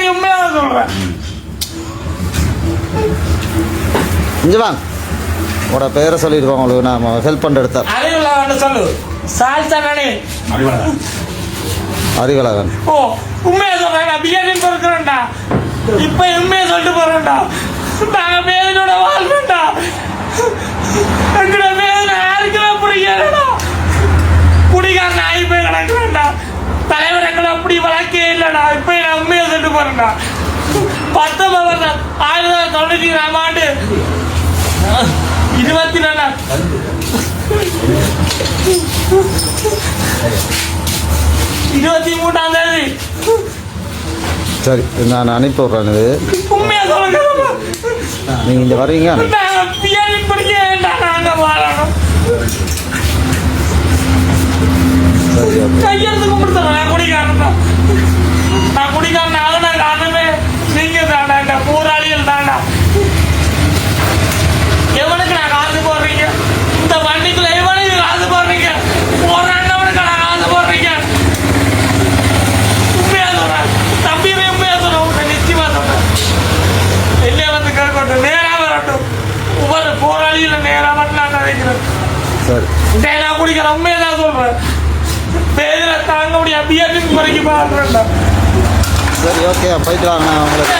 சரி உண்மையாக சொல்றேன். இங்கே வாங்க, உங்களோட பேரை சொல்லியிருக்கோம், உங்களுக்கு நான் ஹெல்ப் பண்ண எடுத்தார். அறிவுலகன்னு சொல்லு. சால்சானே அறிவழகன். ஓ உண்மையை சொல்றேன். நான் பிரியாணி பொறுக்கிறேன்டா. இப்ப உண்மையை சொல்லிட்டு போறேன்டா. நாங்க வேதனோட வாழ்றேன்டா. எங்கட வேதனை யாருக்குமே பிடிக்கலடா. குடிகார நாய் போய் கிடக்குறேன்டா. தலைவர் எங்களை அப்படி வளர்க்கே இல்லைடா. இப்ப நான் உண்மையை சொல்லிட்டு போறேன்டா. 1994 ஆண்டு 23ஆம் தேதி. சரி, நான் அனுப்பி விட்றேன். இது உண்மையா சொல்லுங்க. நீங்கள் இங்கே வரீங்க. பிரியாணி பிடிக்க வேண்டாம். நாங்கள் வாழணும். சரி, கையெழுத்து கும்பிடுறேன். நான் குடிக்காரன் தான். நான் குடிக்காரனால நான் காரணமே நீங்க தாண்டா. போராளிகள் தாண்டா. எவனுக்கு நான் காசு போடுறீங்க? இந்த வண்டிக்குள்ள எவனுக்கு காசு போடுறீங்க? போராண்டவனுக்கு நான் காசு போடுறீங்க. உண்மையா சொல்றேன். தம்பியுமே உண்மையா சொல்றேன். நிச்சயமா சொல்றேன். வெளியே வந்து கேட்கட்டும். நேரா வரட்டும். ஒவ்வொரு போராளியில நேரா மட்டும் நான் நினைக்கிறேன். சரி, நான் குடிக்கிறேன். உண்மையா தான் சொல்றேன். பேர தாங்க முடியாது. பியர்னு குறைக்கு பாடுறேன்டா. சரி, ஓகே, போயிட்டு வாங்க. நான் உங்களுக்கு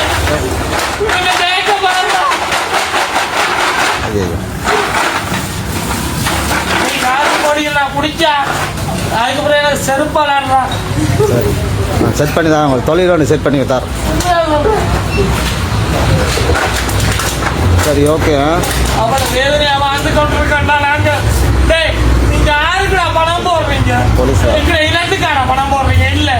குடிச்சா அதுக்கப்புறம் எனக்கு செருப்பாளாடுறான். சரி, நான் செட் பண்ணி தான் உங்களுக்கு தொழில் ஒன்று செட் பண்ணி தரேன். சரி, ஓகே. அவனை வேதனையா வாழ்ந்து கொண்டிருக்கா. நாங்க நீங்க யாருக்குடா பணம் போடுறீங்க? போலீஸ் இனத்துக்கான பணம் போடுறீங்க? இல்ல